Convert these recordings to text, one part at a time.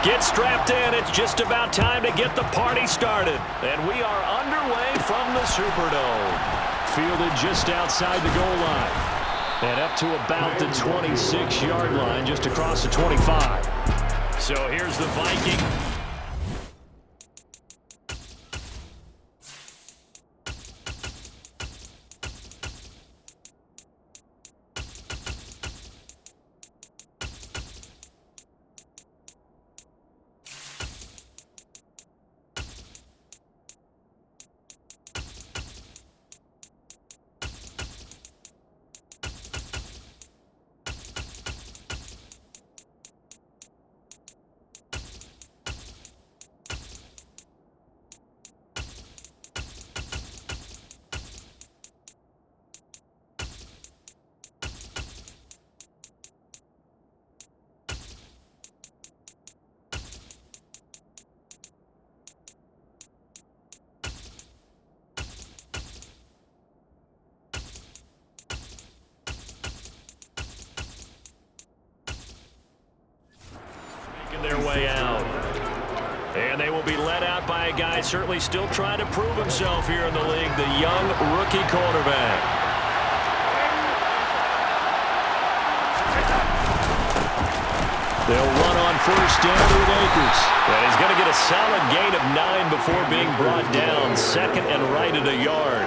Get strapped in. It's just about time to get the party started. And we are underway from the Superdome. Fielded just outside the goal line. And up to about the 26-yard line, just across the 25. So here's the Viking. Their way out. And they will be led out by a guy certainly still trying to prove himself here in the league, the young rookie quarterback. They'll run on first down with Akers. And he's going to get a solid gain of 9 before being brought down. Second and right at a yard.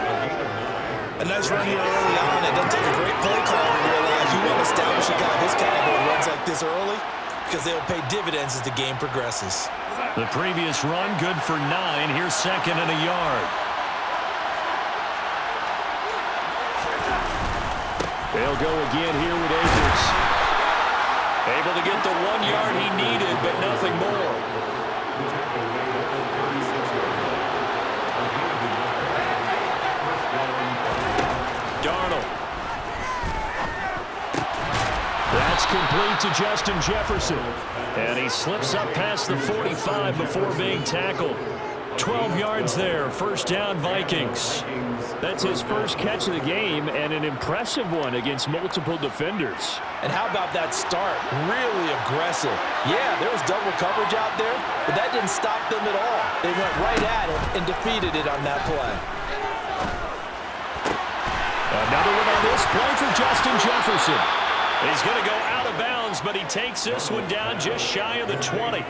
A nice run here early on. It doesn't take a great play call to realize you want to establish a guy this caliber who runs like this early, because they'll pay dividends as the game progresses. The previous run, good for 9. Here's second and a yard. They'll go again here with Akers. Able to get the 1 yard he needed, but nothing more. Darnold. That's complete to Justin Jefferson. And he slips up past the 45 before being tackled. 12 yards there, first down Vikings. That's his first catch of the game, and an impressive one against multiple defenders. And how about that start? Really aggressive. Yeah, there was double coverage out there, but that didn't stop them at all. They went right at it and defeated it on that play. Another one on this play for Justin Jefferson. He's going to go out of bounds, but he takes this one down just shy of the 20.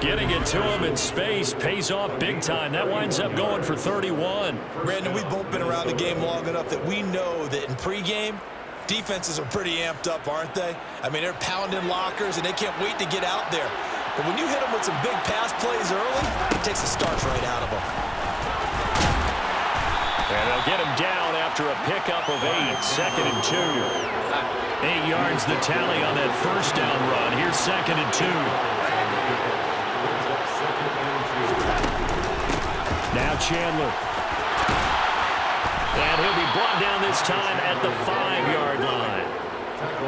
Getting it to him in space pays off big time. That winds up going for 31. Brandon, we've both been around the game long enough that we know that in pregame, defenses are pretty amped up, aren't they? I mean, they're pounding lockers, and they can't wait to get out there. But when you hit them with some big pass plays early, it takes the starch right out of them. And they'll get him down after a pickup of 8, second and 2. 8 yards the tally on that first down run. Here's second and 2. Now Chandler. And he'll be brought down this time at the 5-yard line.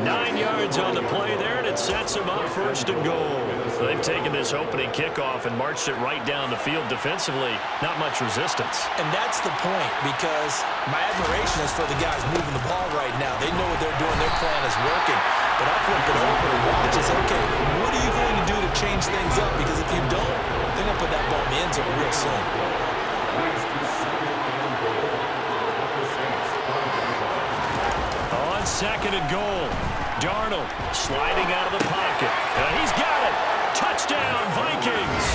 9 yards on the play there, and it sets him up first and goal. They've taken this opening kickoff and marched it right down the field defensively. Not much resistance. And that's the point, because my admiration is for the guys moving the ball right now. They know what they're doing. Their plan is working. But I'll flip it over and watch and say, okay, what are you going to do to change things up? Because if you don't, they're going to put that ball in the end zone real soon. On second and goal, Darnold sliding out of the pocket. He's got it. Touchdown, Vikings.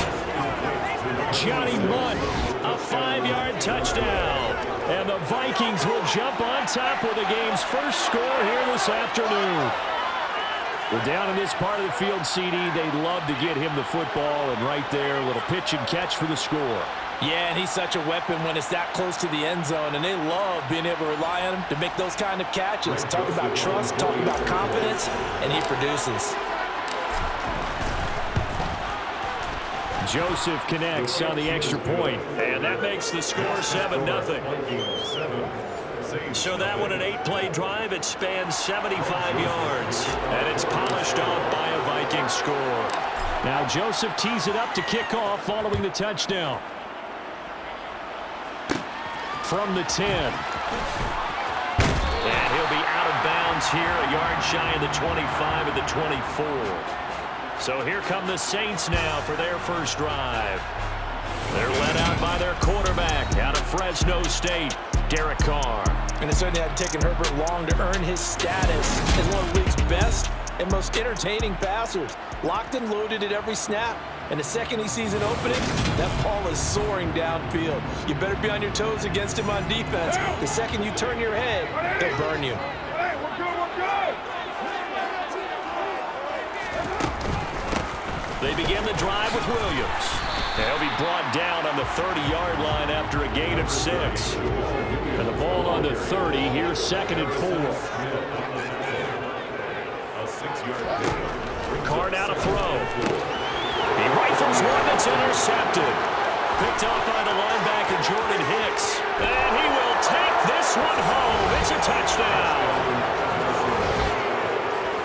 Johnny Mundt, a 5-yard touchdown. And the Vikings will jump on top with the game's first score here this afternoon. Well, down in this part of the field, CD, they'd love to get him the football, and right there, a little pitch and catch for the score. Yeah, and he's such a weapon when it's that close to the end zone, and they love being able to rely on him to make those kind of catches. Talk about trust, talk about confidence, and he produces. Joseph connects on the extra point, and that makes the score 7-0. So that one, an 8-play drive. It spans 75 yards, and it's polished off by a Viking score. Now Joseph tees it up to kick off following the touchdown. From the 10. And he'll be out of bounds here, a yard shy of the 25 at the 24. So here come the Saints now for their first drive. They're led out by their quarterback out of Fresno State, Derek Carr. And it certainly had taken Herbert long to earn his status as one of the league's best and most entertaining passers. Locked and loaded at every snap. And the second he sees an opening, that ball is soaring downfield. You better be on your toes against him on defense. The second you turn your head, he'll burn you. They begin the drive with Williams. They'll be brought down on the 30-yard line after a gain of 6. And the ball on the 30 here, 2nd and 4. Carr now to throw. He rifles one that's intercepted. Picked off by the linebacker, Jordan Hicks. And he will take this one home. It's a touchdown.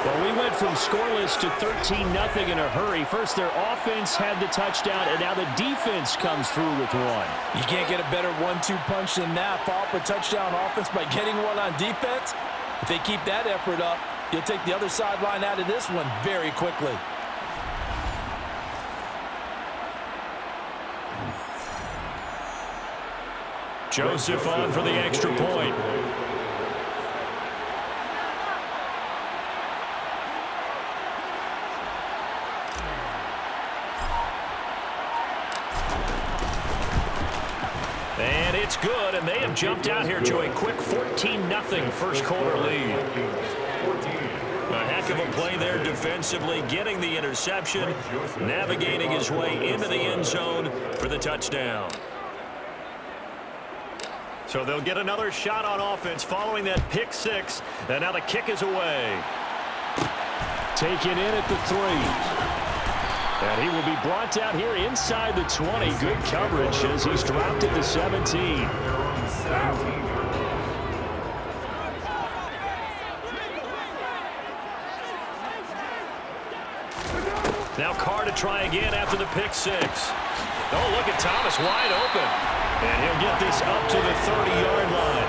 Well, we went from scoreless to 13-0 in a hurry. First, their offense had the touchdown, and now the defense comes through with one. You can't get a better 1-2 punch than that. Follow up a touchdown offense by getting one on defense. If they keep that effort up, you'll take the other sideline out of this one very quickly. Joseph on for the extra point. And it's good, and they have jumped out here to a quick 14-0 first quarter lead. A heck of a play there defensively, getting the interception, navigating his way into the end zone for the touchdown. So they'll get another shot on offense following that pick 6, and now the kick is away. Taken in at the 3. And he will be brought down here inside the 20. Good coverage as he's dropped at the 17. Now Carr to try again after the pick 6. Oh, look at Thomas wide open. And he'll get this up to the 30-yard line.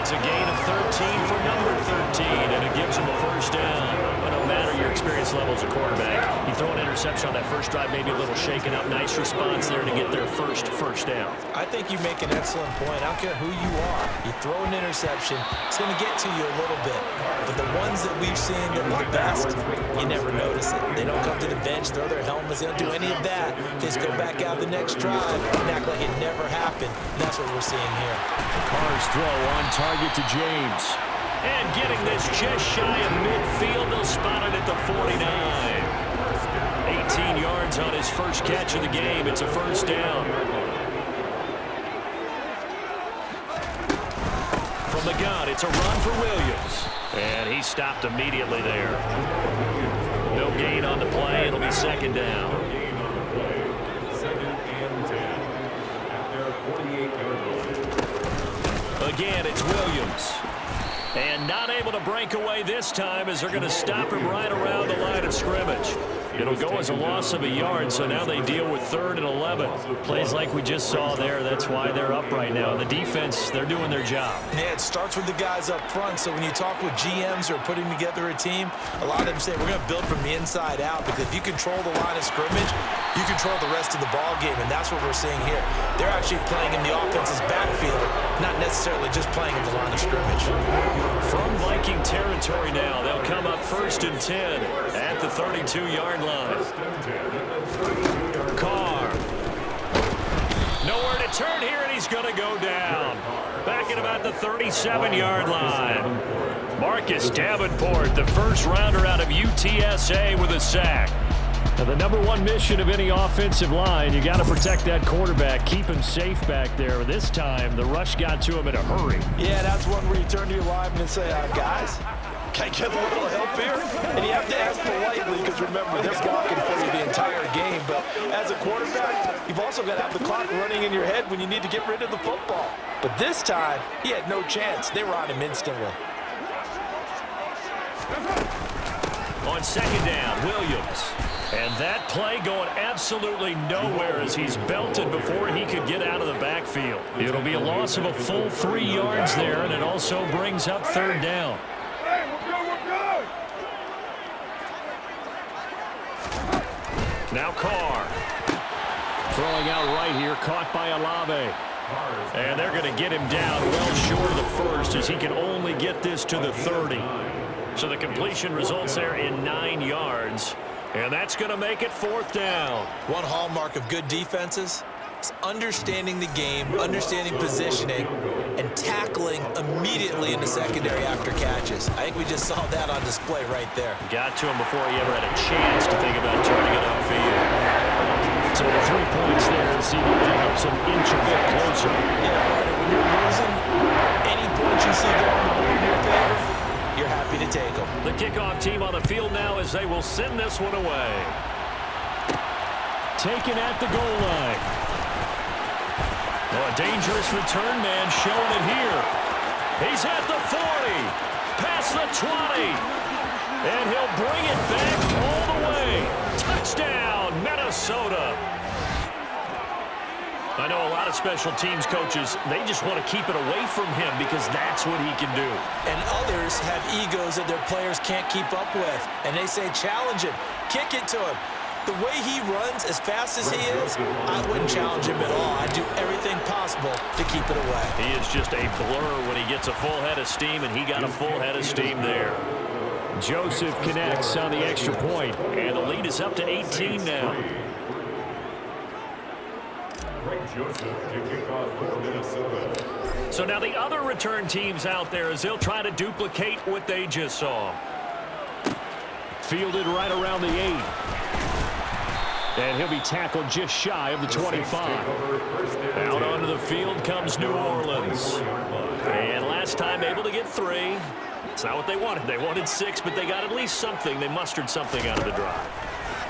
It's a gain of 13 for number 13, and it gives him a first down. But no matter your experience level as a quarterback, you throw an interception on that first drive, maybe a little shaken up. Nice response there to get their first down. I think you make an excellent point. I don't care who you are. You throw an interception, it's going to get to you a little bit. But the ones that we've seen that are the best, you never notice it. They don't come to the bench, throw their helmets. They don't do any of that. They just go back out the next drive and act like it never happened. And that's what we're seeing here. Carr's throw on target to James. And getting this just shy of midfield. They'll spot it at the 49. 18 yards on his first catch of the game. It's a first down. From the gun, it's a run for Williams. And he stopped immediately there. No gain on the play. It'll be second down. Again, it's Williams. And not able to break away this time as they're going to stop him right around the line of scrimmage. It'll go as a loss of a yard, so now they deal with 3rd and 11. Plays like we just saw there, that's why they're up right now. The defense, they're doing their job. Yeah, it starts with the guys up front, so when you talk with GMs or putting together a team, a lot of them say we're going to build from the inside out, because if you control the line of scrimmage, you control the rest of the ball game, and that's what we're seeing here. They're actually playing in the offense's backfield, not necessarily just playing in the line of scrimmage. From Viking territory now, they'll come up 1st and 10 at the 32-yard line. Carr. Nowhere to turn here, and he's going to go down. Back at about the 37-yard line. Marcus Davenport, the first rounder out of UTSA with a sack. Now, the number one mission of any offensive line, you got to protect that quarterback, keep him safe back there. This time, the rush got to him in a hurry. Yeah, that's one where you turn to your lineman and say, guys, can I get a little help here? And you have to ask politely, because remember, they're blocking for you the entire game. But as a quarterback, you've also got to have the clock running in your head when you need to get rid of the football. But this time, he had no chance. They were on him instantly. On second down, Williams. And that play going absolutely nowhere as he's belted before he could get out of the backfield. It'll be a loss of a full 3 yards there, and it also brings up 3rd down. Now Carr. Throwing out right here, caught by Olave. And they're going to get him down well short of the first as he can only get this to the 30. So the completion results there in 9 yards. And that's going to make it 4th down. One hallmark of good defenses is understanding the game, understanding positioning, and tackling immediately in the secondary after catches. I think we just saw that on display right there. Got to him before he ever had a chance to think about turning it upfield. So the 3 points there, and see if that helps him inch a bit closer. Yeah, Ryder, when you're losing, any points you see go on the board in your favor, you're happy to take them. The kickoff team on the field now as they will send this one away. Taken at the goal line. Oh, a dangerous return man showing it here. He's at the 40, past the 20, and he'll bring it back all the way. Touchdown, Minnesota. I know a lot of special teams coaches, they just want to keep it away from him because that's what he can do. And others have egos that their players can't keep up with, and they say challenge him, kick it to him. The way he runs as fast as he is, I wouldn't challenge him at all. I'd do everything possible to keep it away. He is just a blur when he gets a full head of steam, and he got a full head of steam there. Joseph connects on the extra point, and the lead is up to 18 now. So now the other return teams out there as they'll try to duplicate what they just saw. Fielded right around the 8. And he'll be tackled just shy of the 25. Out onto the field comes New Orleans. And last time able to get 3. It's not what they wanted. They wanted 6, but they got at least something. They mustered something out of the drive.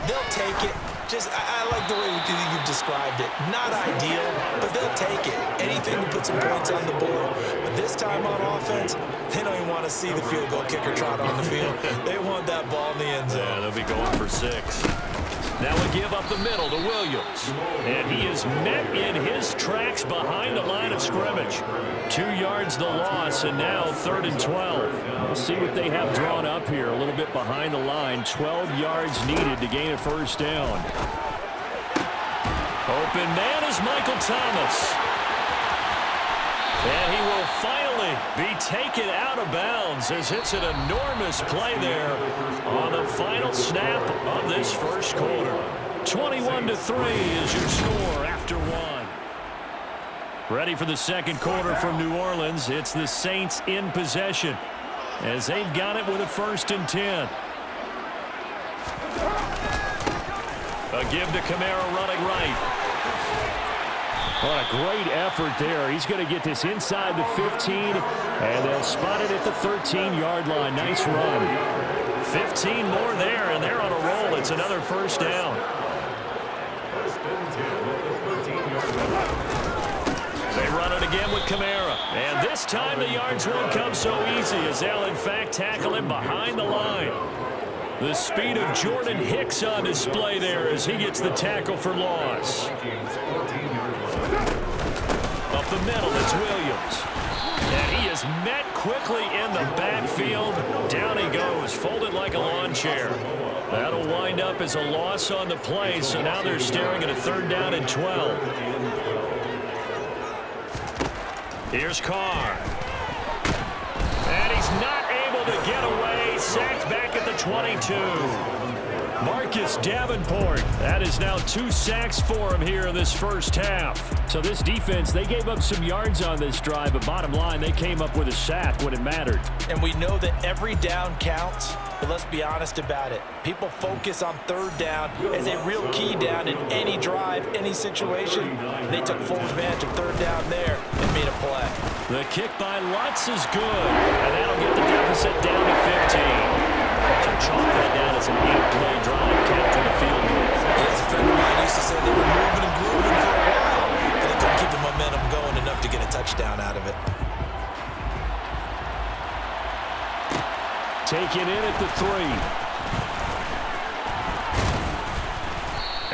They'll take it. I like the way you've described it. Not ideal, but they'll take it. Anything to put some points on the board. But this time on offense, they don't even want to see the field goal kicker trot on the field. They want that ball in the end zone. Yeah, they'll be going for 6. Now we give up the middle to Williams. And he is met in his tracks behind the line of scrimmage. 2 yards the loss, and now 3rd and 12. Let's see what they have drawn up here. A little bit behind the line. 12 yards needed to gain a 1st down. Open man is Michael Thomas. And he will finally be taken out of bounds as it's an enormous play there on the final snap of this 1st quarter. 21-3 is your score after 1. Ready for the 2nd quarter from New Orleans. It's the Saints in possession as they've got it with a 1st and 10. A give to Kamara running right. What a great effort there. He's going to get this inside the 15, and they'll spot it at the 13-yard line. Nice run. 15 more there, and they're on a roll. It's another 1st down. They run it again with Kamara, and this time the yards won't come so easy as they'll, in fact, tackle him behind the line. The speed of Jordan Hicks on display there as he gets the tackle for loss. Up the middle, it's Williams. And he is met quickly in the backfield. Down he goes, folded like a lawn chair. That'll wind up as a loss on the play, so now they're staring at a 3rd down and 12. Here's Carr. And he's not able to get away. Sacked back at the 22. Marcus Davenport. That is now 2 sacks for him here in this 1st half. So this defense, they gave up some yards on this drive, but bottom line, they came up with a sack when it mattered. And we know that every down counts, but let's be honest about it. People focus on 3rd down as a real key down in any drive, any situation. They took full advantage of 3rd down there and made a play. The kick by Lutz is good, and that'll get the deficit down to 15. So chalk that down as an 8-play drive capture the field goal. As a friend of mine used to say, they were moving and grooving for a while, but they couldn't keep the momentum going enough to get a touchdown out of it. Taken in at the 3.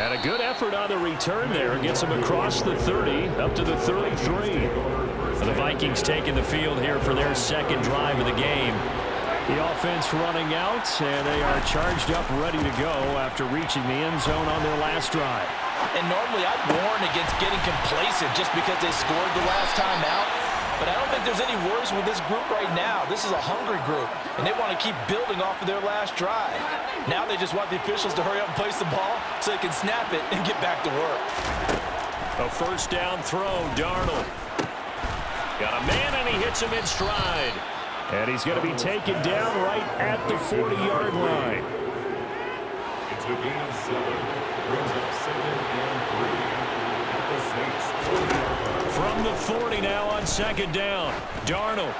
And a good effort on the return there. Gets him across the 30, up to the 33. And the Vikings taking the field here for their 2nd drive of the game. The offense running out, and they are charged up, ready to go after reaching the end zone on their last drive. And normally I'd warn against getting complacent just because they scored the last time out. But I don't think there's any worries with this group right now. This is a hungry group, and they want to keep building off of their last drive. Now they just want the officials to hurry up and place the ball so they can snap it and get back to work. A first down throw, Darnold. Got a man, and he hits him in stride. And he's going to be taken down right at the 40-yard line. It's a gain of 7. Brings up 2nd and 3 at the Saints. From the 40 now on 2nd down. Darnold.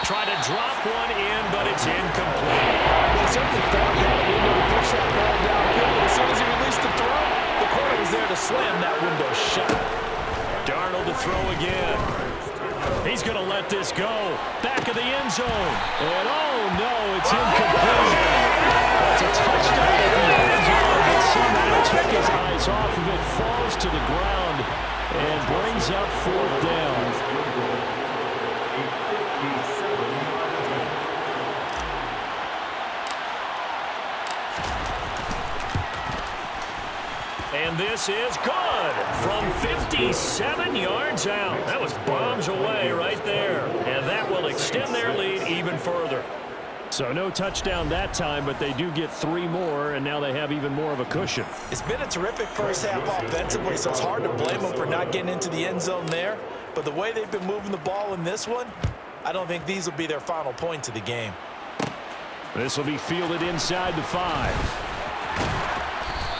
Try to drop one in, but it's incomplete. Well, certainly thought he had a window to push that ball downfield, but as soon as he released the throw, the corner was there to slam that window shut. Darnold to throw again. He's going to let this go. Back of the end zone. And oh no, it's incomplete. It's a touchdown if he hands on, but somehow took his eyes off of it, falls to the ground, and brings up 4th down. And this is good from 57 yards out. That was bombs away right there. And that will extend their lead even further. So no touchdown that time, but they do get 3 more, and now they have even more of a cushion. It's been a terrific first half offensively, so it's hard to blame them for not getting into the end zone there. But the way they've been moving the ball in this one, I don't think these will be their final points of the game. This will be fielded inside the 5.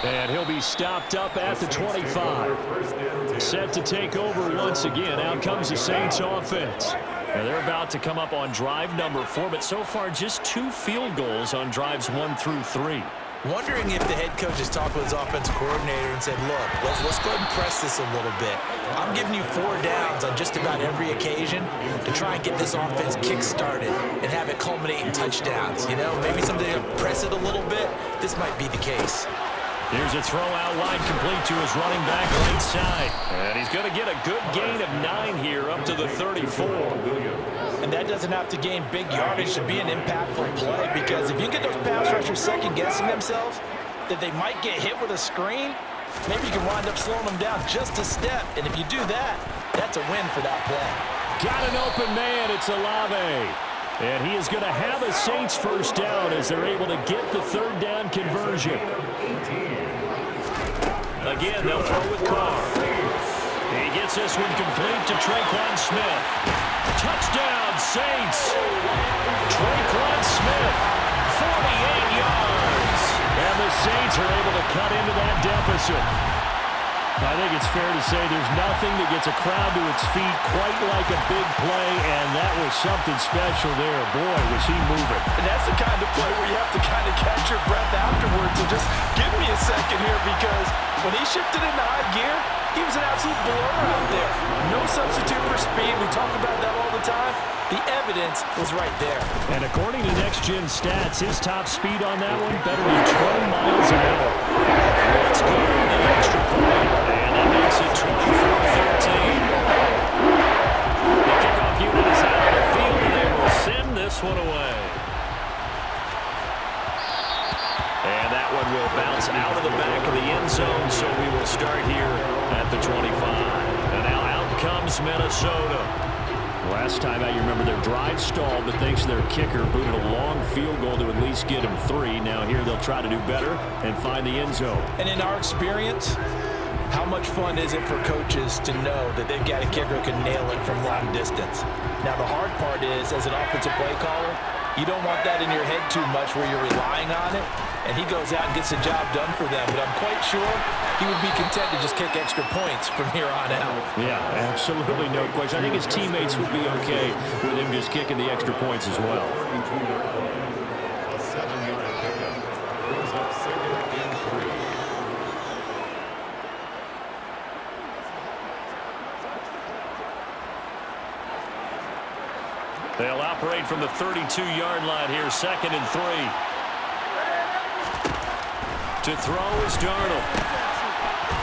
And he'll be stopped up at the 25. Set to take over once again. Out comes the Saints offense. And they're about to come up on drive number 4, but so far just 2 field goals on drives 1 through 3. Wondering if the head coach has talked with his offensive coordinator and said, look, let's go ahead and press this a little bit. I'm giving you 4 downs on just about every occasion to try and get this offense kick-started and have it culminate in touchdowns. You know, maybe something to press it a little bit. This might be the case. Here's a throw out line complete to his running back right side. And he's going to get a good gain of 9 here up to the 34. And that doesn't have to gain big yardage to be an impactful play, because if you get those pass rushers second-guessing themselves that they might get hit with a screen, maybe you can wind up slowing them down just a step. And if you do that, that's a win for that play. Got an open man. It's Olave. And he is going to have a Saints first down as they're able to get the 3rd down conversion. Again, they'll throw with Carr. He gets this one complete to Traquan Smith. Touchdown, Saints. Traquan Smith, 48 yards. And the Saints are able to cut into that deficit. I think it's fair to say there's nothing that gets a crowd to its feet quite like a big play, and that was something special there. Boy, was he moving. And that's the kind of play where you have to kind of catch your breath afterwards. So just give me a second here, because when he shifted into high gear, he was an absolute blur out there. No substitute for speed. We talk about that all the time. The evidence was right there. And according to Next Gen Stats, his top speed on that one better than 12 miles an hour. Let's go to the extra point. And that makes it 24-13. The kickoff unit is out of the field, and they will send this one away. And that one will bounce out of the back of the end zone, so we will start here at the 25. And now out comes Minnesota. Last time out, you remember their drive stalled, but thanks to their kicker, booted a long field goal to at least get them 3. Now here they'll try to do better and find the end zone. And in our experience, how much fun is it for coaches to know that they've got a kicker who can nail it from long distance? Now the hard part is, as an offensive play caller, you don't want that in your head too much where you're relying on it, and he goes out and gets the job done for them. But I'm quite sure he would be content to just kick extra points from here on out. Yeah, absolutely no question. I think his teammates would be okay with him just kicking the extra points as well. A 7-yard pickup brings up 2nd and 3. They'll operate from the 32-yard line here, 2nd and 3. To throw is Darnold.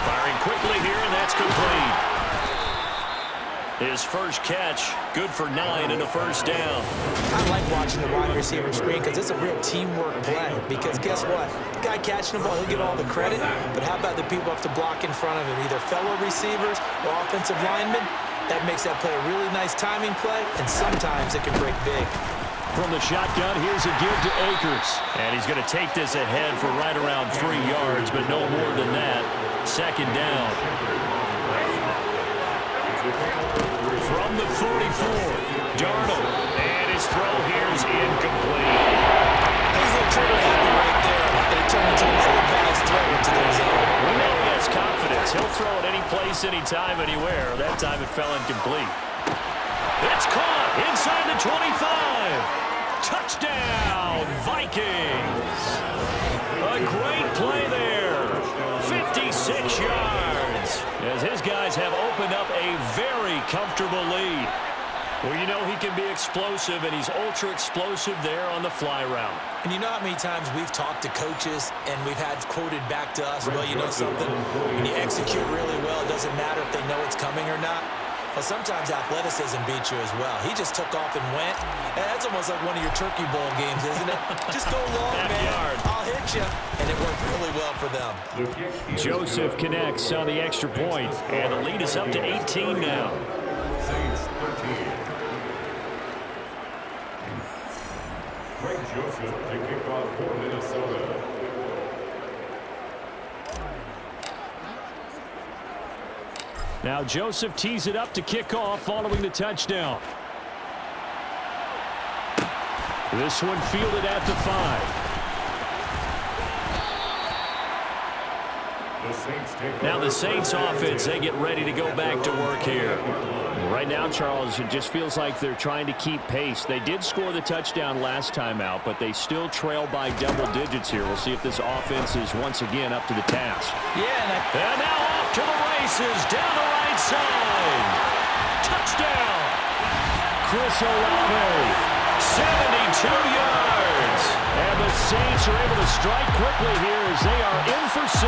Firing quickly here, and that's complete. His first catch, good for 9 and a first down. I like watching the wide receiver screen because it's a real teamwork play. Because guess what? The guy catching the ball, he'll get all the credit. But how about the people up to block in front of him, either fellow receivers or offensive linemen? That makes that play a really nice timing play, and sometimes it can break big. From the shotgun, here's a give to Akers. And he's going to take this ahead for right around 3 yards, but no more than that. Second down. From the 44, Darnold. And his throw here is incomplete. He's a little trigger happy right there, and it turned into an ill-advised throw into the zone. We know he has confidence. He'll throw it any place, anytime, anywhere. That time it fell incomplete. It's caught inside the 25. Touchdown, Vikings. A great play there. 56 yards. As his guys have opened up a very comfortable lead. Well, you know he can be explosive, and he's ultra-explosive there on the fly route. And you know how many times we've talked to coaches and we've had quoted back to us, well, you know something? When you execute really well, it doesn't matter if they know it's coming or not. Well, sometimes athleticism beats you as well. He just took off and went. And that's almost like one of your Turkey Bowl games, isn't it? Just go long, man. I'll hit you. And it worked really well for them. Joseph connects on the extra point, and the lead is up to 18 now. Saints 13. Greg Joseph to kick off for Minnesota. Now Joseph tees it up to kick off following the touchdown. This one fielded at the 5. Now the Saints offense, they get ready to go back to work here. Right now, Charles, it just feels like they're trying to keep pace. They did score the touchdown last time out, but they still trail by double digits here. We'll see if this offense is once again up to the task. Yeah, and now off to the races, down the right side. Touchdown. Chris Olave, 72 yards. And the Saints are able to strike quickly here as they are in for 6.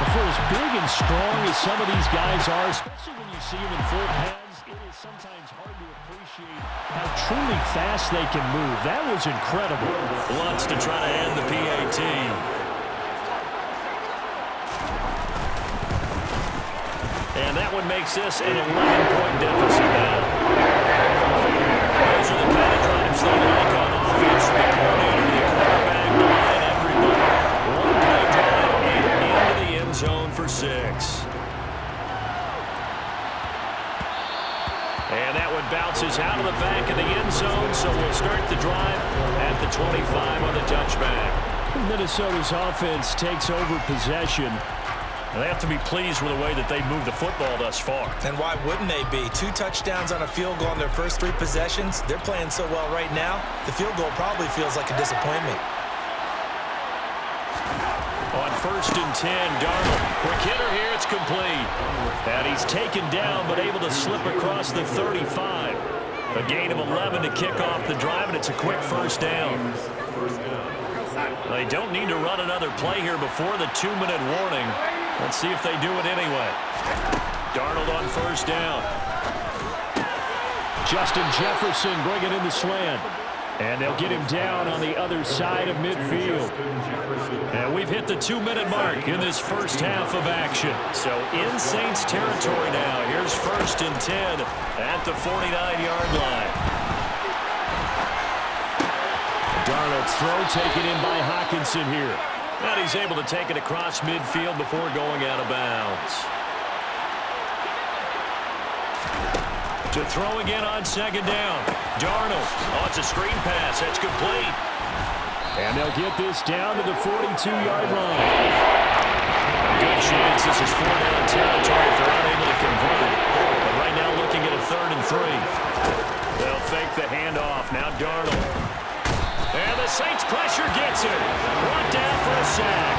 For as big and strong as some of these guys are, especially when you see them in full pads, it is sometimes hard to appreciate how truly fast they can move. That was incredible. Wants to try to end the PAT. And that one makes this an 11-point deficit now. Those are the kind of drives they like on offense. The coordinator, the quarterback, the line, everybody. One play drive and into the end zone for 6. And that one bounces out of the back of the end zone, so we'll start the drive at the 25 on the touchback. Minnesota's offense takes over possession. They have to be pleased with the way that they moved the football thus far. And why wouldn't they be? 2 touchdowns on a field goal on their first 3 possessions. They're playing so well right now, the field goal probably feels like a disappointment. On 1st and 10, Darnold. Quick hitter here, it's complete. And he's taken down, but able to slip across the 35. A gain of 11 to kick off the drive, and it's a quick first down. They don't need to run another play here before the 2-minute warning. Let's see if they do it anyway. Darnold on 1st down. Justin Jefferson bringing in the slant. And they'll get him down on the other side of midfield. And we've hit the 2-minute mark in this first half of action. So in Saints territory now. Here's 1st and 10 at the 49-yard line. Darnold's throw taken in by Hockenson here. And he's able to take it across midfield before going out of bounds. To throw again on 2nd down. Darnold. Oh, it's a screen pass. That's complete. And they'll get this down to the 42-yard line. Good chance this is 4-down territory if they're unable to convert. But right now looking at a 3rd and 3. They'll fake the handoff. Now Darnold. And the Saints pressure gets him. Brought down for a sack.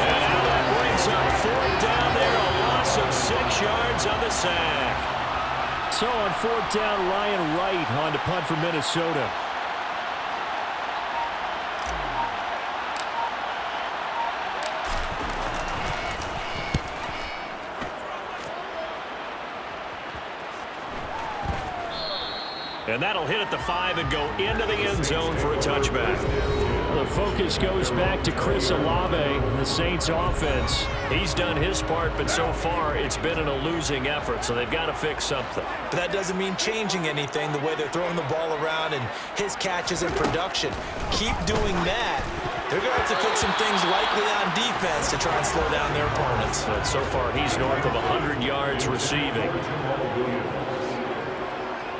And now that brings up 4th down there. A loss of 6 yards on the sack. So on 4th down, Ryan Wright on to punt for Minnesota. And that'll hit at the 5 and go into the end zone for a touchback. The focus goes back to Chris Olave, the Saints offense. He's done his part, but so far it's been in a losing effort, so they've got to fix something. But that doesn't mean changing anything, the way they're throwing the ball around and his catches and production. Keep doing that. They're going to have to fix some things likely on defense to try and slow down their opponents. But so far he's north of 100 yards receiving.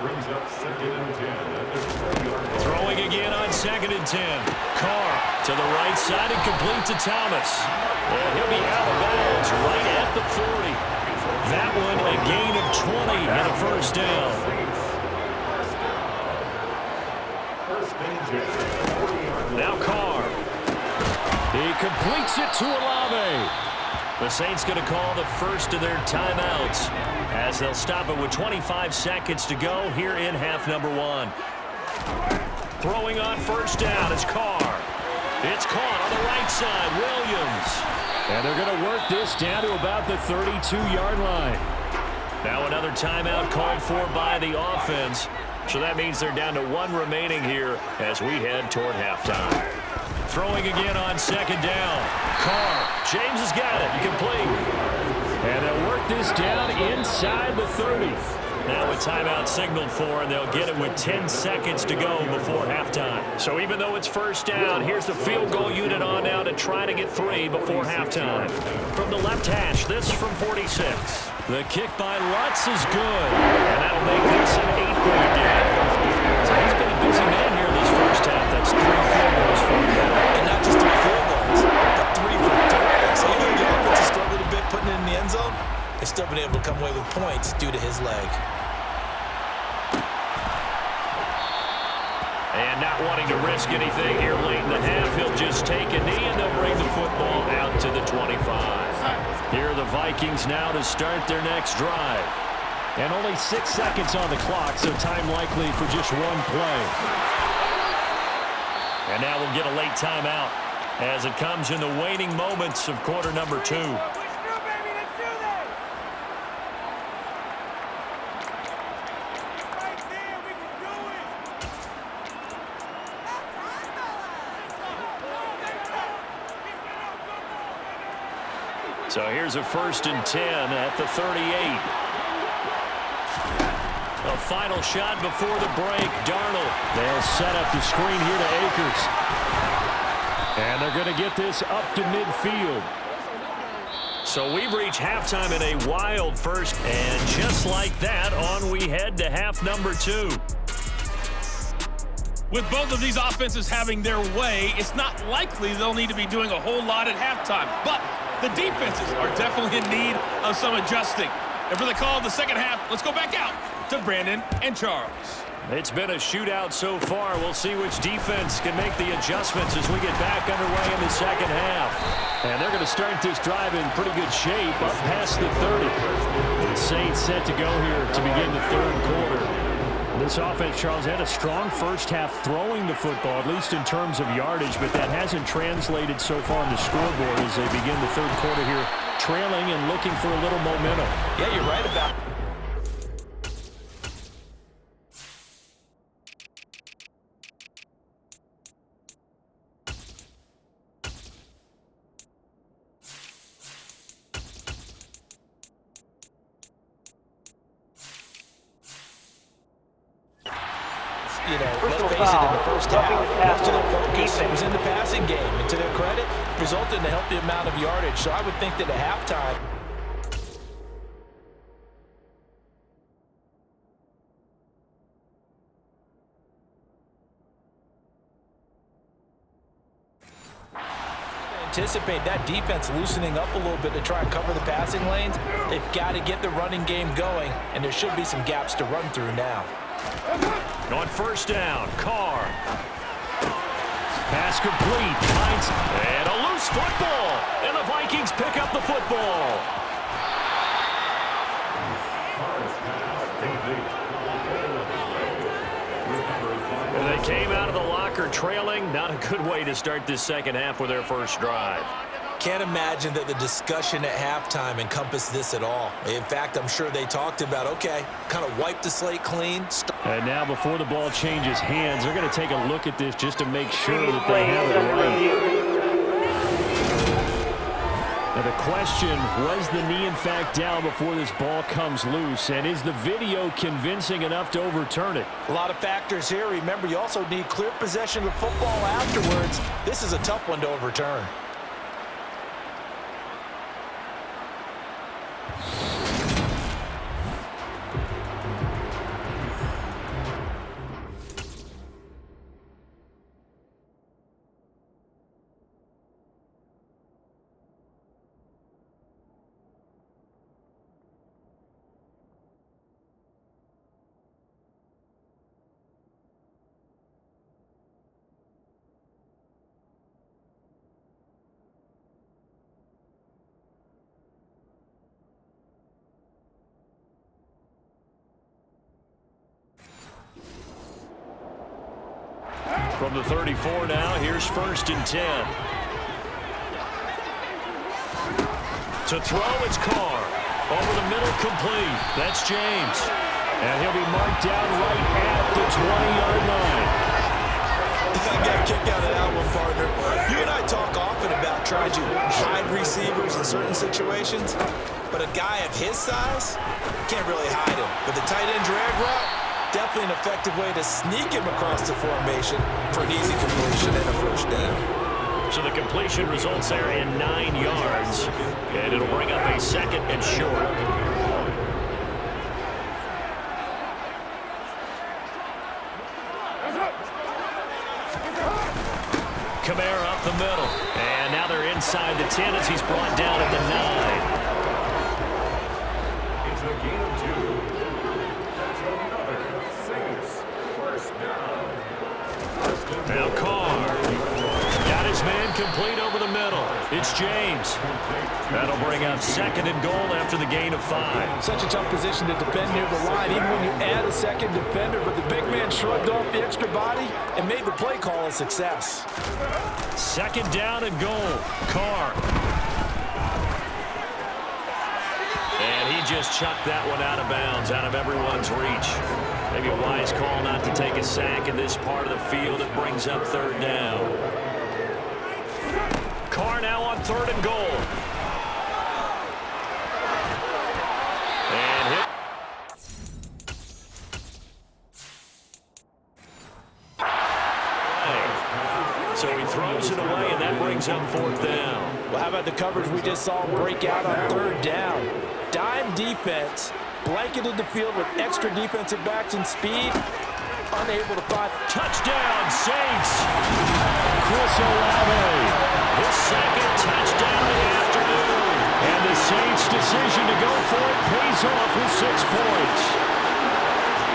Brings up 2nd and 10 at the 40-yard line. Throwing again on 2nd and 10. Carr to the right side and complete to Thomas. And he'll be out of bounds right at the 40. That one a gain of 20 and a first down. First and 10. Now Carr. He completes it to Olave. The Saints going to call the first of their timeouts as they'll stop it with 25 seconds to go here in half number 1. Throwing on first down is Carr. It's caught on the right side, Williams. And they're going to work this down to about the 32-yard line. Now another timeout called for by the offense. So that means they're down to 1 remaining here as we head toward halftime. Throwing again on 2nd down. Carr. James has got it. Complete. And they'll work this down inside the 30. Now a timeout signaled for, and they'll get it with 10 seconds to go before halftime. So even though it's first down, here's the field goal unit on now to try to get 3 before halftime. From the left hash, this from 46. The kick by Lutz is good. And that'll make this an 8-point game. So he's been a busy man here this first half. That's 3 field goals for him. And not just 3 field goals, but 3 for 30. So even though the offense has struggled a bit putting it in the end zone, they've still been able to come away with points due to his leg. And not wanting to risk anything here late in the half, he'll just take a knee and they'll bring the football out to the 25. Here are the Vikings now to start their next drive. And only 6 seconds on the clock, so time likely for just 1 play. And now we'll get a late timeout as it comes in the waning moments of quarter number 2. So here's a 1st and 10 at the 38. A final shot before the break. Darnold. They'll set up the screen here to Akers. And they're going to get this up to midfield. So we've reached halftime in a wild first. And just like that, on we head to half number 2. With both of these offenses having their way, it's not likely they'll need to be doing a whole lot at halftime. But the defenses are definitely in need of some adjusting. And for the call of the second half, let's go back out to Brandon and Charles. It's been a shootout so far. We'll see which defense can make the adjustments as we get back underway in the second half. And they're going to start this drive in pretty good shape up past the 30. The Saints set to go here to begin the third quarter. This offense, Charles, had a strong first half throwing the football, at least in terms of yardage, but that hasn't translated so far on the scoreboard as they begin the third quarter here, trailing and looking for a little momentum. Yeah, you're right about it. You know, let's face it, in the first half, most of their focus was in the passing game. And to their credit, resulted in a healthy amount of yardage. So I would think that at halftime, anticipate that defense loosening up a little bit to try and cover the passing lanes. They've got to get the running game going, and there should be some gaps to run through now. On first down, Carr. Pass complete. Finds and a loose football. And the Vikings pick up the football. And they came out of the locker trailing. Not a good way to start this second half with their first drive. can't imagine that the discussion at halftime encompassed this at all. In fact, I'm sure they talked about, okay, kind of wipe the slate clean. And now before the ball changes hands, they're going to take a look at this just to make sure that they have it right. Now the question, was the knee in fact down before this ball comes loose? And is the video convincing enough to overturn it? A lot of factors here. Remember, you also need clear possession of the football afterwards. This is a tough one to overturn. From the 34 now, here's 1st and 10. To throw, it's Carr. Over the middle, complete. That's James. And he'll be marked down right at the 20-yard line. I got a kick out of that one, partner. You and I talk often about trying to hide receivers in certain situations, but a guy of his size can't really hide him. But the tight end drag route, definitely an effective way to sneak him across the formation for an easy completion and a 1st down. So the completion results there in 9 yards, and it'll bring up a 2nd and short. Kamara up the middle, and now they're inside the 10 as he's brought down at the 9. It's a gain of 2. That's another Saints 1st down. Now Carr got his man complete over the middle. It's James. That'll bring up 2nd and goal after the gain of 5. Such a tough position to defend near the line, even when you add a 2nd defender, but the big man shrugged off the extra body and made the play call a success. 2nd down and goal. Carr. And he just chucked that one out of bounds, out of everyone's reach. Maybe a wise call not to take a sack in this part of the field. It brings up 3rd down. Carr now on 3rd and goal. And hit. So he throws it away, and that brings up 4th down. Well, how about the coverage we just saw break out on 3rd down? Dime defense, blanketed the field with extra defensive backs and speed, unable to find. Touchdown, Saints! Chris Olave, his 2nd touchdown of the afternoon. And the Saints' decision to go for it pays off with 6 points.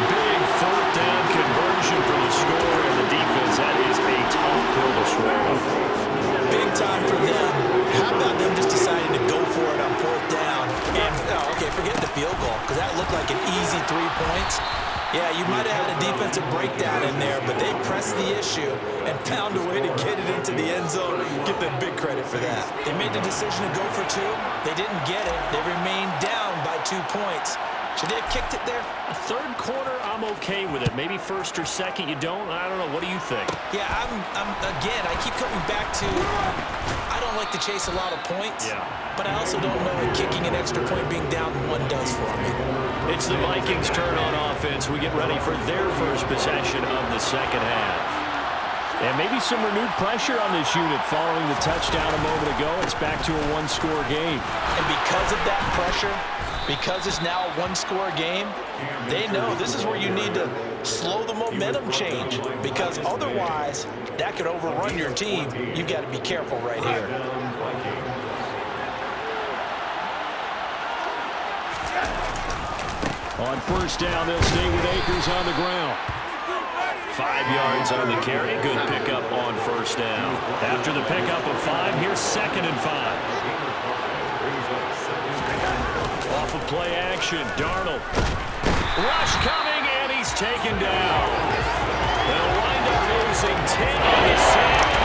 Big 4th down conversion for the score and the defense. That is a tough pill to swallow. Big time for them. How about them just deciding to go for it on 4th down? And, okay, forget the field goal, because that looked like an easy 3 points. Yeah, you might have had a defensive breakdown in there, but they pressed the issue and found a way to get it into the end zone. Give them big credit for that. They made the decision to go for 2. They didn't get it. They remained down by 2 points. Should they have kicked it there? A 3rd quarter, I'm okay with it. Maybe 1st or 2nd, you don't. I don't know. What do you think? Yeah, again, I keep coming back to, I don't like to chase a lot of points. Yeah. But I also don't know what kicking an extra point being down 1 does for me. It's the Vikings' turn on offense. We get ready for their first possession of the 2nd half. And maybe some renewed pressure on this unit following the touchdown a moment ago. It's back to a 1-score game. And because of that pressure, because it's now a 1-score game, they know this is where you need to slow the momentum change, because otherwise that could overrun your team. You've got to be careful right here. On 1st down, they'll stay with Akers on the ground. 5 yards on the carry. Good pickup on 1st down. After the pickup of 5, here's 2nd and 5. Off of play action, Darnold. Rush coming, and he's taken down. They'll wind up losing 10 on the sack.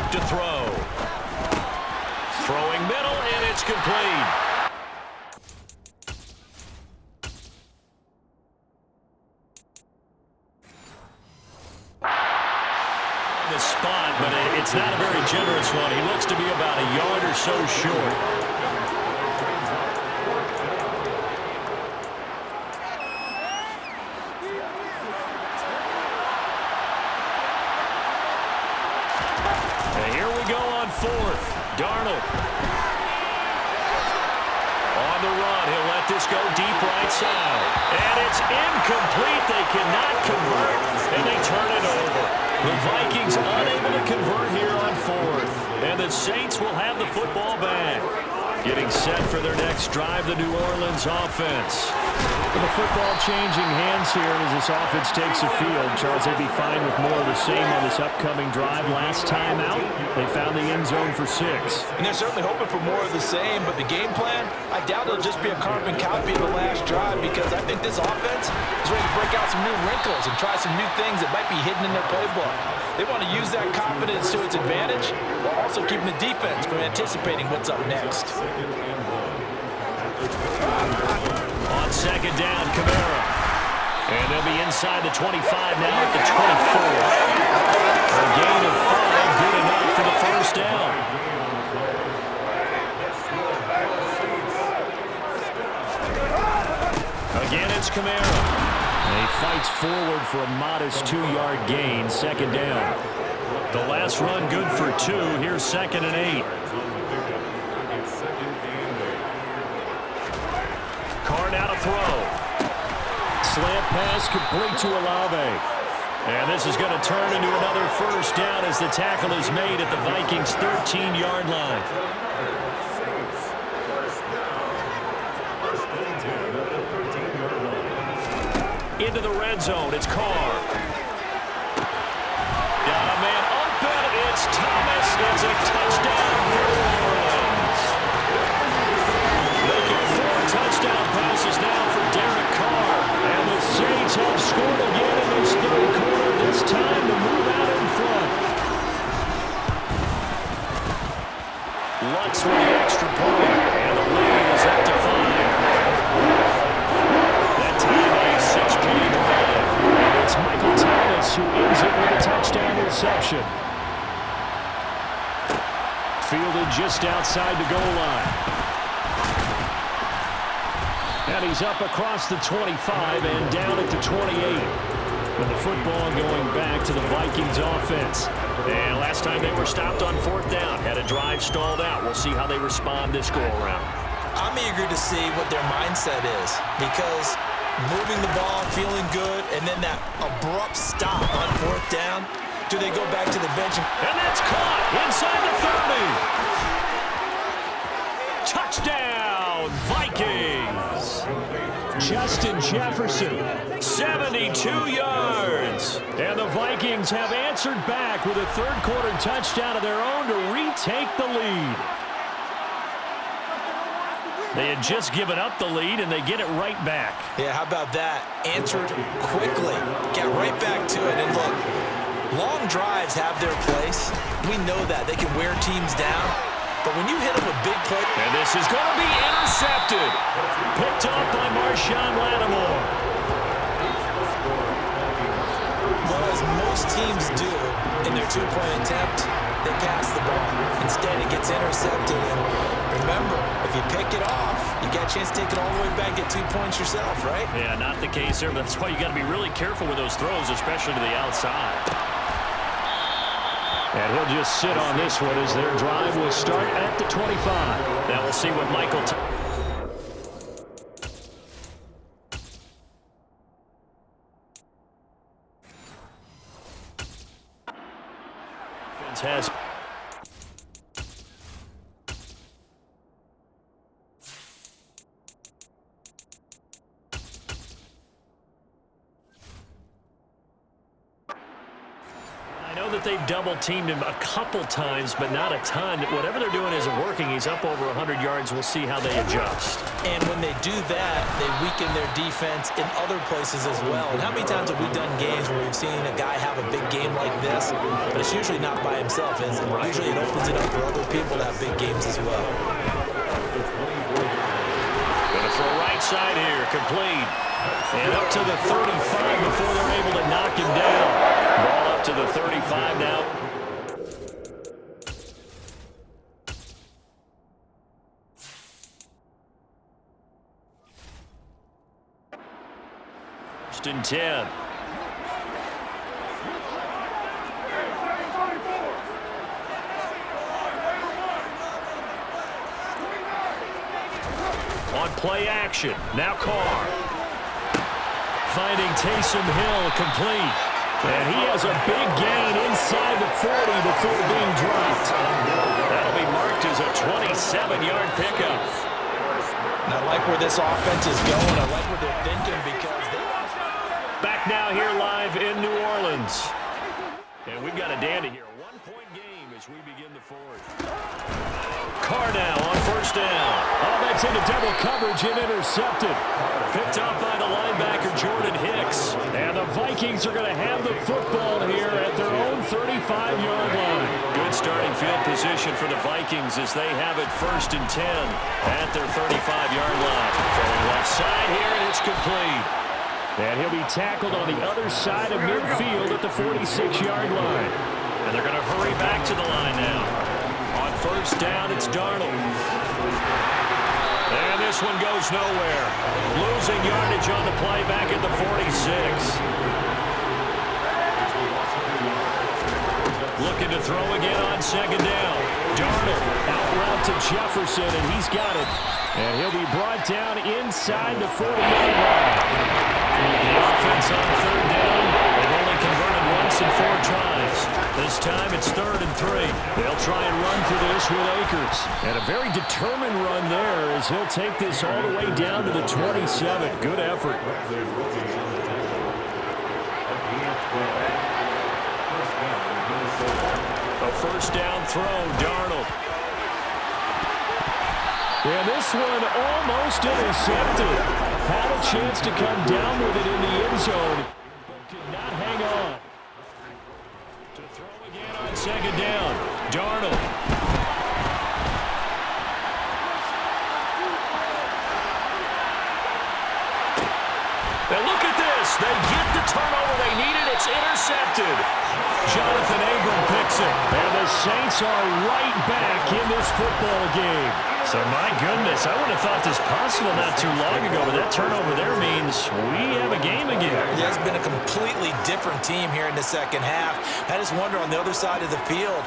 back to throw. Throwing middle, and it's complete. The spot, but it's not a very generous one. He looks to be about a yard or so short. And here we go on fourth. Darnold. On the run, he'll let this go deep right side. And it's incomplete. They cannot convert, and they turn it over. The Vikings unable to convert here on fourth. And the Saints will have the football back. Getting set for their next drive, the New Orleans offense. With the football changing hands here as this offense takes the field. Charles, they'd be fine with more of the same on this upcoming drive. Last time out, they found the end zone for 6. And they're certainly hoping for more of the same, but the game plan, I doubt it'll just be a carbon copy of the last drive, because I think this offense is ready to break out some new wrinkles and try some new things that might be hidden in their playbook. They want to use that confidence to its advantage while also keeping the defense from anticipating what's up next. On second down, Kamara. And they'll be inside the 25 now at the 24. A gain of 5, good enough for the first down. Again, it's Kamara. And he fights forward for a modest 2-yard gain, second down. The last run good for 2. Here's 2nd and 8. Carr now to throw. Slant pass complete to Olave. And this is going to turn into another first down as the tackle is made at the Vikings' 13-yard line. Into the red zone, it's Carr. Got a man open, it's Thomas. It's a touchdown for New Orleans. Making 4 touchdown passes now for Derek Carr. And the Saints have scored again in this third quarter. This time to move out in front. Lutz with the extra point. And the lead is up to 5. It's Michael Thomas who ends it with a touchdown reception. Fielded just outside the goal line. And he's up across the 25 and down at the 28. With the football going back to the Vikings offense. And last time they were stopped on 4th down. Had a drive stalled out. We'll see how they respond this go-around. I'm eager to see what their mindset is, because moving the ball, feeling good, and then that abrupt stop on 4th down. Do they go back to the bench? And that's caught inside the 30. Touchdown, Vikings. Justin Jefferson, 72 yards. And the Vikings have answered back with a third-quarter touchdown of their own to retake the lead. They had just given up the lead, and they get it right back. Yeah, how about that? Answered quickly. Get right back to it. And look, long drives have their place. We know that. They can wear teams down. But when you hit them with big plays... And this is going to be intercepted. Picked up by Marshawn Lattimore. Well, as most teams do in their 2-point attempt, they pass the ball. Instead, it gets intercepted. And remember, if you pick it off, you got a chance to take it all the way back, get 2 points yourself, right? Yeah, not the case there, but that's why you got to be really careful with those throws, especially to the outside. And he'll just sit on this one as their drive will start at the 25. Now we'll see what Michael has. that they've double-teamed him a couple times, but not a ton. Whatever they're doing isn't working. He's up over 100 yards. We'll see how they adjust. And when they do that, they weaken their defense in other places as well. And how many times have we done games where we've seen a guy have a big game like this, but it's usually not by himself, is it? Usually it opens it up for other people to have big games as well. Going to throw right side here, complete. And up to the 35 before they're able to knock him down. Ball up to the 35 now. First and 10. On play action, now Carr. Finding Taysom Hill complete. And he has a big gain inside the 40 before being dropped. That'll be marked as a 27-yard pickup. And I like where this offense is going. I like what they're thinking because they're... Back now here live in New Orleans. And we've got a dandy here. A one-point game as we begin the fourth. Carr now on first down. Oh, that's into double coverage and intercepted. Picked up by the linebacker, Jordan Hicks. And the Vikings are going to have the football here at their own 35-yard line. Good starting field position for the Vikings as they have it first and 10 at their 35-yard line. Throwing left side here, and it's complete. And he'll be tackled on the other side of midfield at the 46-yard line. And they're going to hurry back to the line now. On first down, it's Darnold. And this one goes nowhere. Losing yardage on the play back at the 46. Looking to throw again on second down. Darnold out route to Jefferson, and he's got it. And he'll be brought down inside the 40-yard line. The offense on third down. They've only converted once in 4 tries. This time it's 3rd and 3. They'll try and run for this with Akers. And a very determined run there as he'll take this all the way down to the 27. Good effort. A first down throw, Darnold. And this one almost intercepted. Had a chance to come down with it in the end zone. Could not hang on. To throw again on second down. Darnold. And look at this. They get the turnover they needed. It's intercepted. Jonathan Abram picks it. And the Saints are right back in this football game. So, my goodness, I would have thought this possible not too long ago, but that turnover there means we have a game again. Yeah, it's been a completely different team here in the second half. I just wonder on the other side of the field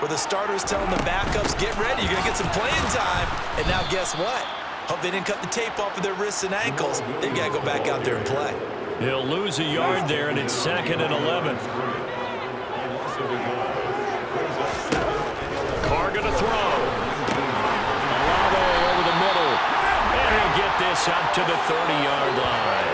where the starters telling the backups, get ready, you're going to get some playing time. And now guess what? Hope they didn't cut the tape off of their wrists and ankles. They've got to go back out there and play. He'll lose a yard there, and it's 2nd and 11. Carr going to throw. Get this up to the 30-yard line.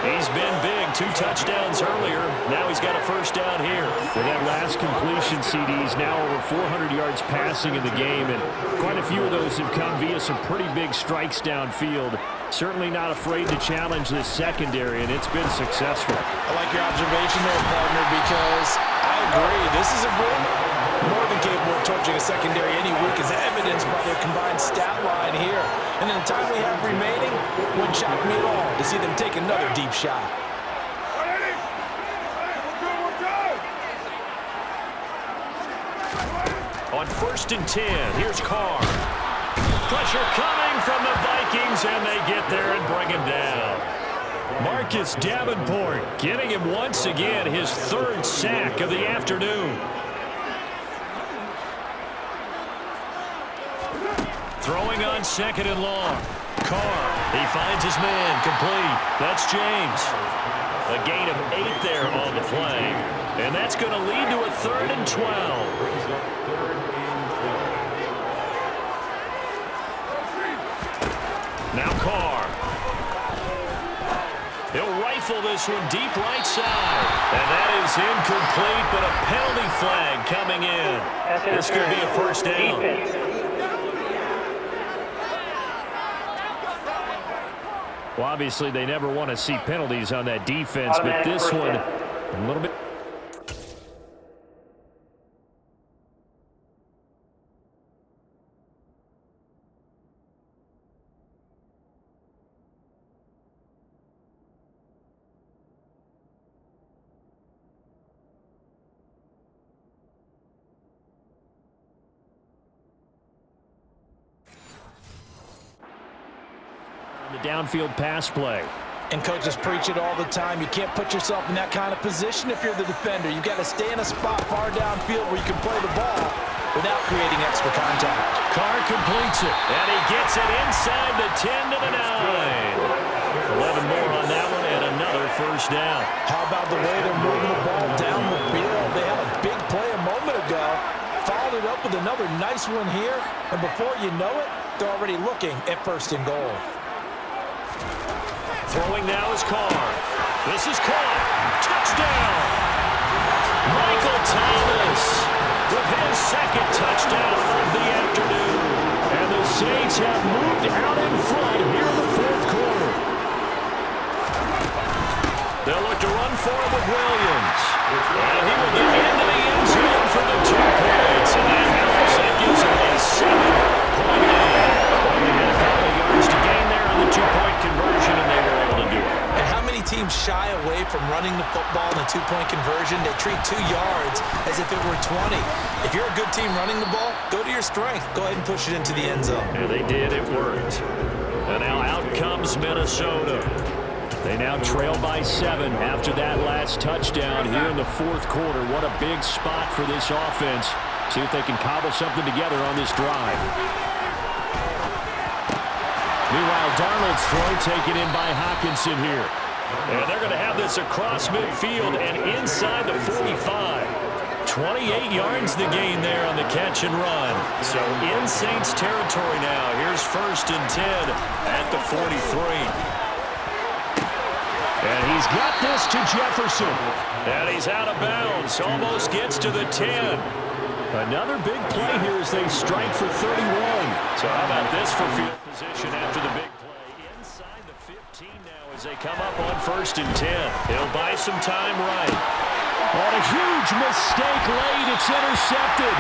He's been big, 2 touchdowns earlier. Now he's got a first down here. For that last completion, CD's now over 400 yards passing in the game, and quite a few of those have come via some pretty big strikes downfield. Certainly not afraid to challenge this secondary, and it's been successful. I like your observation there, partner, because I agree. This is a group more than capable of torching a secondary any week, as evidenced by their combined stat line here. And in the time we have remaining, wouldn't shock me at all to see them take another deep shot. On first and 10, here's Carr. Pressure coming from the Vikings, and they get there and bring him down. Marcus Davenport getting him once again his 3rd sack of the afternoon. Throwing on 2nd and long. Carr, he finds his man, complete. That's James. A gain of 8 there on the play. And that's going to lead to a 3rd and 12. Now Carr. He'll rifle rifle this one deep right side. And that is incomplete, but a penalty flag coming in. This could be a first down. Well, obviously, they never want to see penalties on that defense, but this one, a little bit. The downfield pass play. And coaches preach it all the time. You can't put yourself in that kind of position if you're the defender. You've got to stay in a spot far downfield where you can play the ball without creating extra contact. Carr completes it, and he gets it inside the 10 to the 9. 11 more on that one, and another first down. How about the way they're moving the ball down the field? They had a big play a moment ago, followed it up with another nice one here, and before you know it, they're already looking at first and goal. Throwing now is Carr. This is caught. Touchdown! Michael Thomas with his second touchdown of the afternoon. And the Saints have moved out in front here in the fourth quarter. They'll look to run for it with Williams. And he will get into the end zone for the 2 points. And that helps. That gives him a 7-point lead. They had a couple of yards to gain there on the 2-point conversion, and they were able to do it. And how many teams shy away from running the football in a 2-point conversion? They treat 2 yards as if it were 20. If you're a good team running the ball, go to your strength. Go ahead and push it into the end zone. And they did. It worked. And now out comes Minnesota. They now trail by 7 after that last touchdown here in the fourth quarter. What a big spot for this offense. See if they can cobble something together on this drive. Meanwhile, Darnold's throw taken in by Hockenson here. And they're going to have this across midfield and inside the 45. 28 yards the gain there on the catch and run. So in Saints territory now. Here's 1st and 10 at the 43. And he's got this to Jefferson. And he's out of bounds. Almost gets to the 10. Another big play here as they strike for 31. So how about this for field position after the big play? Inside the 15 now as they come up on 1st and 10. He'll buy some time right. On a huge mistake late, it's intercepted.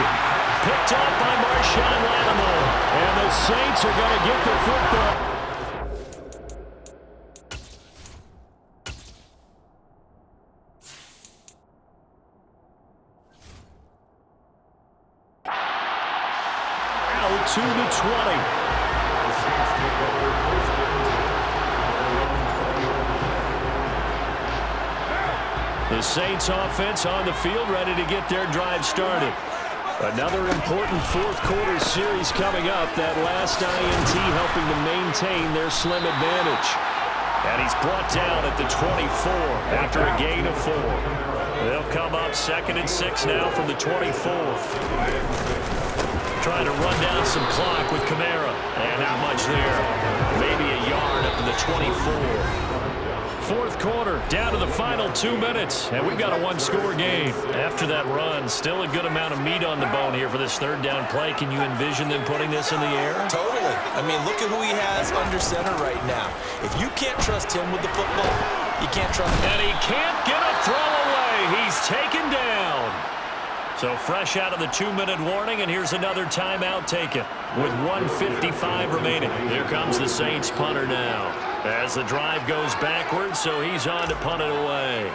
Picked up by Marshawn Lattimore. And the Saints are going to get the football. To the 20. The Saints offense on the field ready to get their drive started. Another important fourth quarter series coming up. That last INT helping to maintain their slim advantage. And he's brought down at the 24 after a gain of 4. They'll come up 2nd and 6 now from the 24. Trying to run down some clock with Kamara. And not much there. Maybe a yard up to the 24. Fourth quarter, down to the final 2 minutes. And we've got a 1-score game. After that run, still a good amount of meat on the bone here for this 3rd down play. Can you envision them putting this in the air? Totally. I mean, look at who he has under center right now. If you can't trust him with the football, you can't trust him. And he can't get a throw away. He's taken down. So fresh out of the 2-minute warning, and here's another timeout taken with 1:55 remaining. Here comes the Saints punter now as the drive goes backwards, so he's on to punt it away.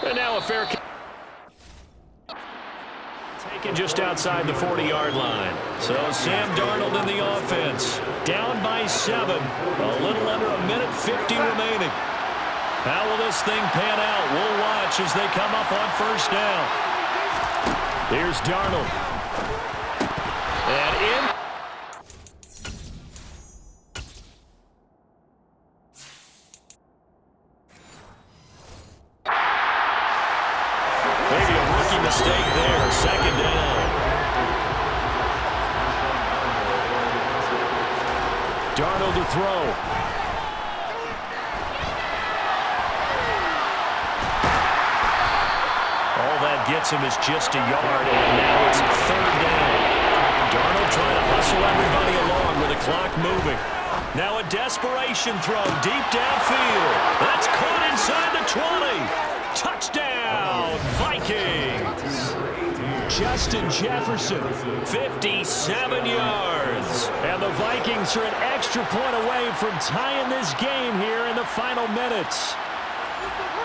And now a fair catch. Taken just outside the 40-yard line. So Sam Darnold in the offense. Down by 7. A little under a minute 50 remaining. How will this thing pan out? We'll watch as they come up on 1st down. Here's Darnold. And in. Maybe a rookie mistake there. 2nd down. Darnold to throw. All that gets him is just a yard, and now it's 3rd down. Darnold trying to hustle everybody along with the clock moving. Now a desperation throw deep downfield. That's caught inside the 20. Touchdown, Vikings. Justin Jefferson, 57 yards. And the Vikings are an extra point away from tying this game here in the final minutes.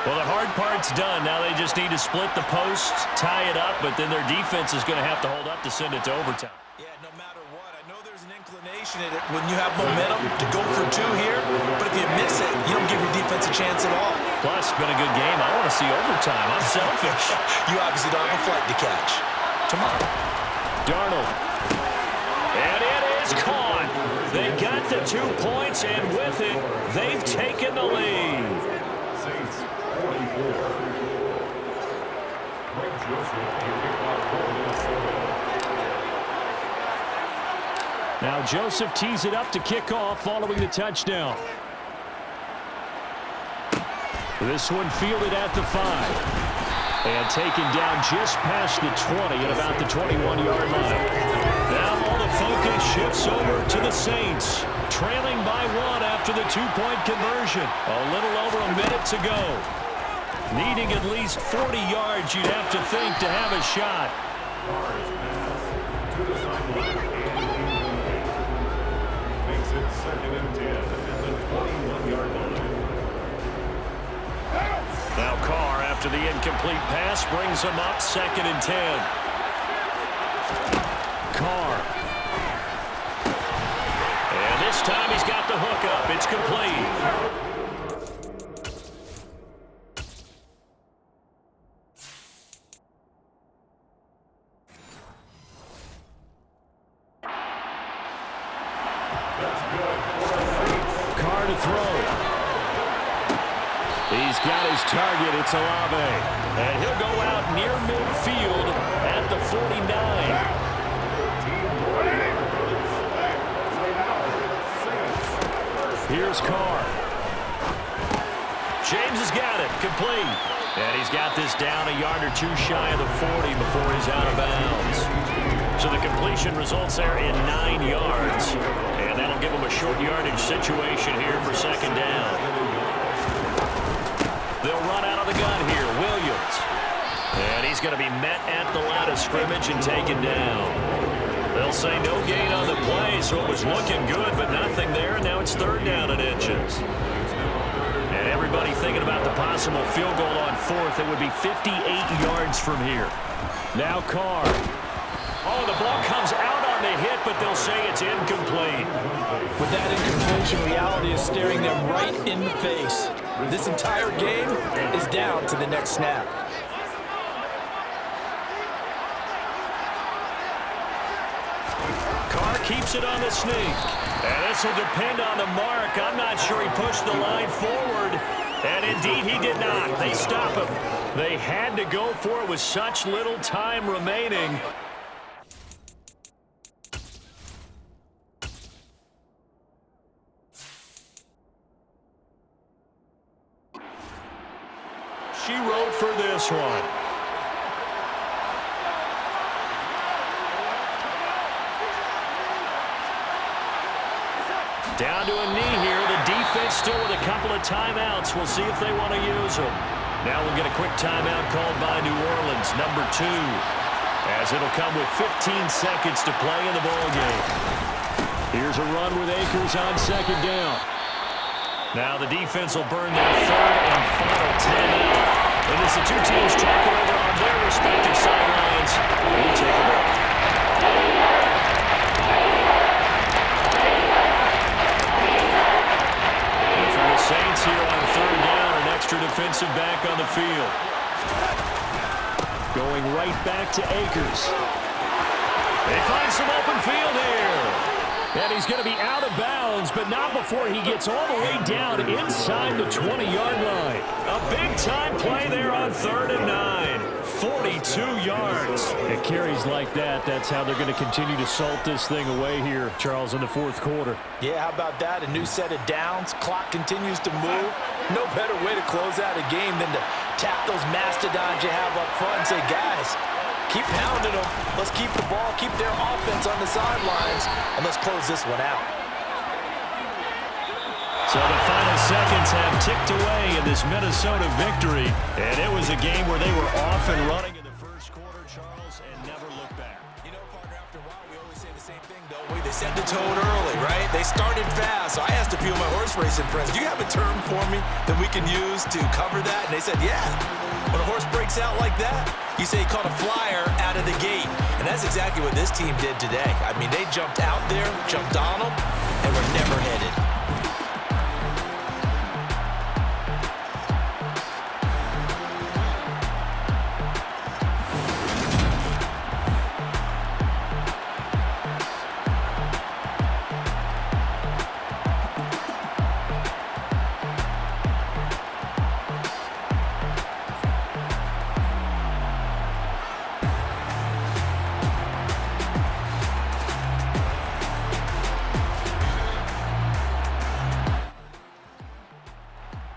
Well, the hard part's done. Now they just need to split the post, tie it up, but then their defense is going to have to hold up to send it to overtime. Yeah, no matter what. I know there's an inclination in it when you have momentum to go for 2 here, but if you miss it, you don't give your defense a chance at all. Plus, it's been a good game. I want to see overtime. I'm selfish. You obviously don't have a flight to catch. Tomorrow. Darnold. And it is caught. They got the 2 points, and with it, they've taken the lead. Saints 44. Greg Joseph to kick off for Minnesota. Now Joseph tees it up to kick off following the touchdown. This one fielded at the 5. And taken down just past the 20 at about the 21-yard line. Now all the focus shifts over to the Saints, trailing by 1 after the 2-point conversion. A little over a minute to go. Needing at least 40 yards, you'd have to think, to have a shot. To the sideline. Makes it 2nd and 10 at the 21-yard line. Now Carr, after the incomplete pass, brings him up 2nd and 10. Carr. And this time he's got the hook up. It's complete. Carr to throw. He's got his target. It's Olave. And he'll go out near midfield at the 49. Here's Carr. James has got it. Complete. And he's got this down a yard or 2 shy of the 40 before he's out of bounds. So the completion results there in 9 yards. And that'll give him a short yardage situation here for 2nd down. They'll run out of the gun here. Williams. And he's going to be met at the line of scrimmage and taken down. They'll say no gain on the play, so it was looking good, but nothing there. And now it's 3rd down and inches. And everybody thinking about the possible field goal on 4th. It would be 58 yards from here. Now Carr. Oh, the ball comes out on the hit, but they'll say it's incomplete. With that incompletion, reality is staring them right in the face. This entire game is down to the next snap. Carr keeps it on the sneak. And this will depend on the mark. I'm not sure he pushed the line forward. And indeed, he did not. They stop him. They had to go for it with such little time remaining. She wrote for this one. Down to a knee here. The defense still with a couple of timeouts. We'll see if they want to use them. Now we'll get a quick timeout called by New Orleans, number 2, as it'll come with 15 seconds to play in the ballgame. Here's a run with Akers on 2nd down. Now the defense will burn their 3rd and final timeout. And as the 2 teams talk it over on their respective sidelines, we take a break. And for the Saints here on 3rd down, an extra defensive back on the field. Going right back to Akers. They find some open field here. And he's going to be out of bounds, but not before he gets all the way down inside the 20-yard line. A big-time play there on 3rd and 9. 42 yards. It carries like that. That's how they're going to continue to salt this thing away here, Charles, in the fourth quarter. Yeah, how about that? A new set of downs. Clock continues to move. No better way to close out a game than to tap those mastodons you have up front and say, guys, keep pounding them. Let's keep the ball, keep their offense on the sidelines, and let's close this one out. So the final seconds have ticked away in this Minnesota victory. And it was a game where they were off and running in the first quarter, Charles, and never looked back. You know, partner, after a while, we always say the same thing, don't we? They set the tone early, right? They started fast. So I asked a few of my horse racing friends, do you have a term for me that we can use to cover that? And they said, yeah. When a horse breaks out like that, you say he caught a flyer out of the gate. And that's exactly what this team did today. I mean, they jumped out there, jumped on them, and were never headed.